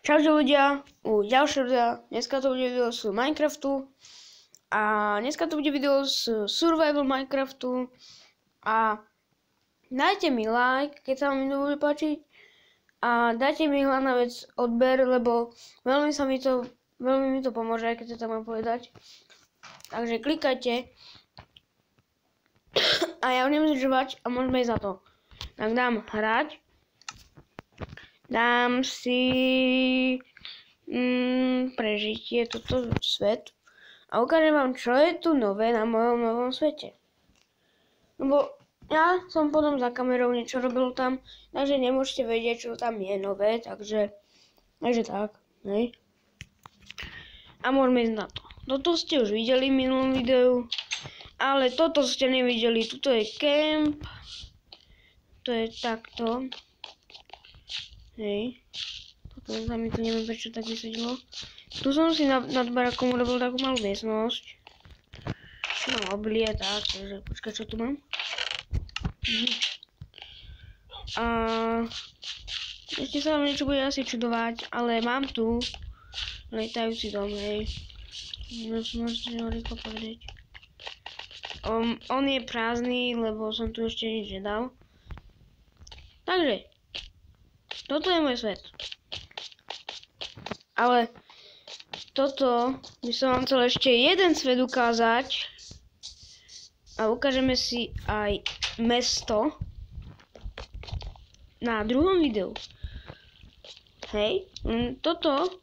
Čaute ľudia, u ďalšieho videa. Dneska to bude video z Minecraftu. A dneska to bude video z Survival Minecraftu. A dajte mi like, keď sa vám video bude páčiť. A dajte mi hlavná vec odber, lebo veľmi mi to pomôže, keď to tak mám povedať. Takže klikajte. A ja budem zdržovať a môžeme ísť za to. Tak dám hrať. Dám si prežitie, toto svet a ukážem vám, čo je tu nové na mojom novom svete. Lebo ja som potom za kamerou niečo robil tam, takže nemôžete vedieť, čo tam je nové, takže tak, hej. A môžeme ísť na to. Toto ste už videli v minulom videu, ale toto ste nevideli. Tuto je camp, to je takto. Hej, potom sa mi to neviem prečo tak vysadilo. Tu som si nad barakom urobil takú malú miestnosť. No, obilie, tak, takže počkaj, čo tu mám? A ešte sa vám niečo bude asi čudovať, ale mám tu lietajúci dom, hej. Môžete ho rýchlo pozrieť. On je prázdny, lebo som tu ešte nič nedal. Takže toto je môj svet. Ale toto by som vám chcel ešte jeden svet ukázať. A ukážeme si aj mesto na druhom videu. Hej, toto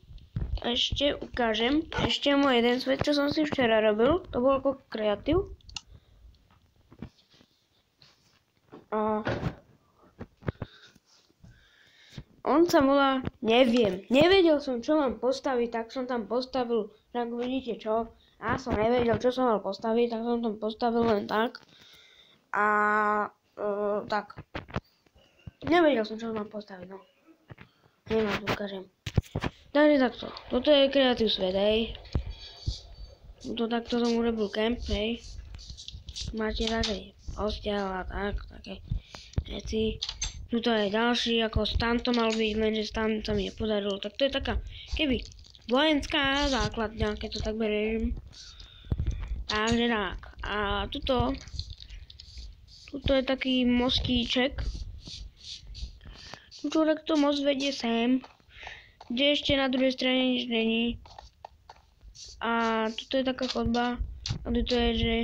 ešte ukážem. Ešte môj jeden svet, čo som si včera robil. To bol ako kreatív. A on sa volá, neviem. Nevedel som, čo mám postaviť, tak som tam postavil, tak vidíte čo. Ja som nevedel, čo som mal postaviť, tak som tam postavil len tak. A tak. Nevedel som, čo mám postaviť, no. Nemám, to ukážem. Takže takto. Toto je kreatív svet, hej. Toto takto som urobil camp, hej. Máte také ostel a tak, také veci. Tuto je ďalší, ako stan to mal byť, lenže stan sa mi nepodarilo. Tak to je taká, keby vojenská základňa, keď to tak beriem. Takže tak. A tuto je taký mostíček. Tuto takto most vedie sem, kde ešte na druhej strane nič není. A tuto je taká chodba. A tuto je, že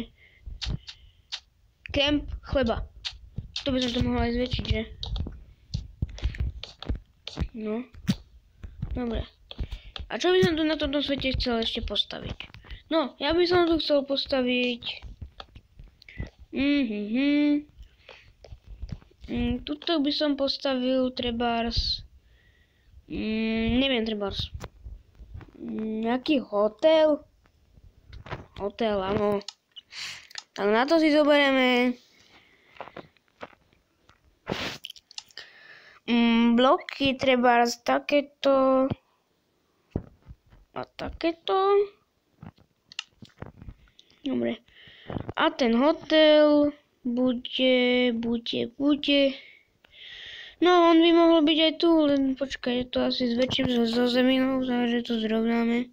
kemp chleba. To by som to mohla aj zväčšiť, že? No. Dobre. A čo by som tu na tomto svete chcel ešte postaviť? No, ja by som tu chcel postaviť tuto by som postavil trebárs neviem, trebárs nejaký hotel. Hotel, áno. Tak na to si zoberieme bloky, trebárs takéto a takéto. Dobre. A ten hotel bude. No, on by mohol byť aj tu, len počkaj, to asi zväčším zo zeminou, takže to zrovnáme.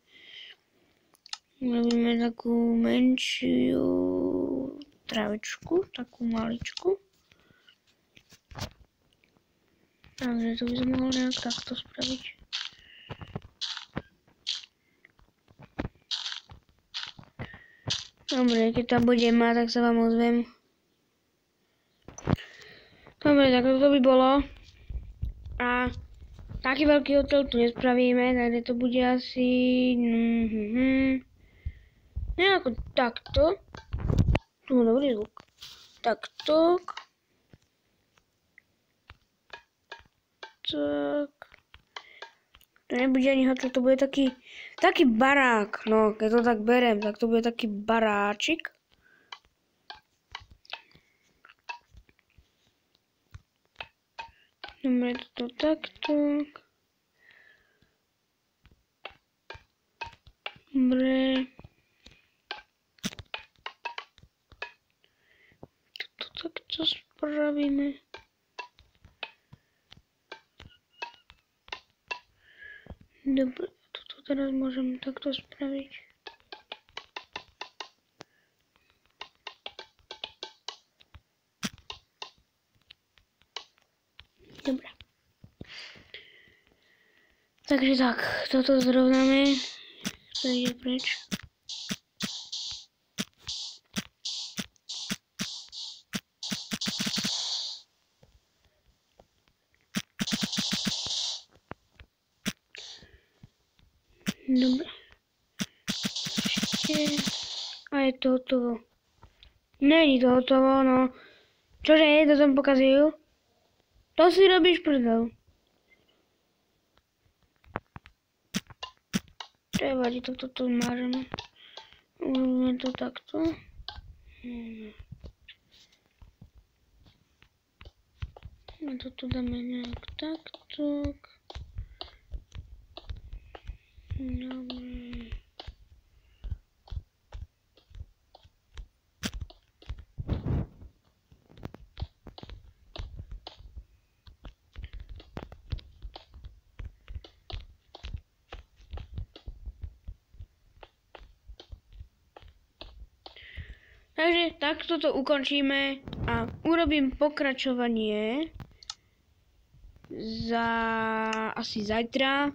Robíme takú menšiu travičku, takú maličku. Takže to by som mohol nejak takto spraviť. Dobre, keď tam budem mať, tak sa vám ozvem. Dobre, tak toto by bolo. A taký veľký hotel tu nespravíme, takže to bude asi nejako takto. Tu je dobrý zvuk. Takto. Tak. To nebude ani hotel, to bude taký barák. No, keď to tak berem, tak to bude taký baráčik. Dobre, toto takto. Dobre. Toto takto spravíme. Dobre, toto teraz môžem takto spraviť. Dobre. Takže tak, toto zrovnáme. To ide preč. Dobre. Ešte. A je to hotovo. Není to hotovo, no. Čože, to som pokazil? To si robíš prdel. To je vadí, toto tu mážeme. Urobíme to takto. A toto dáme nejak takto. Dobre. Takže takto to ukončíme a urobím pokračovanie za asi zajtra,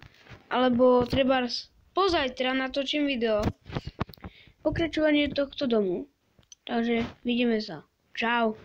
alebo trebárs pozajtra natočím video. Pokračovanie tohto domu. Takže vidíme sa. Čau.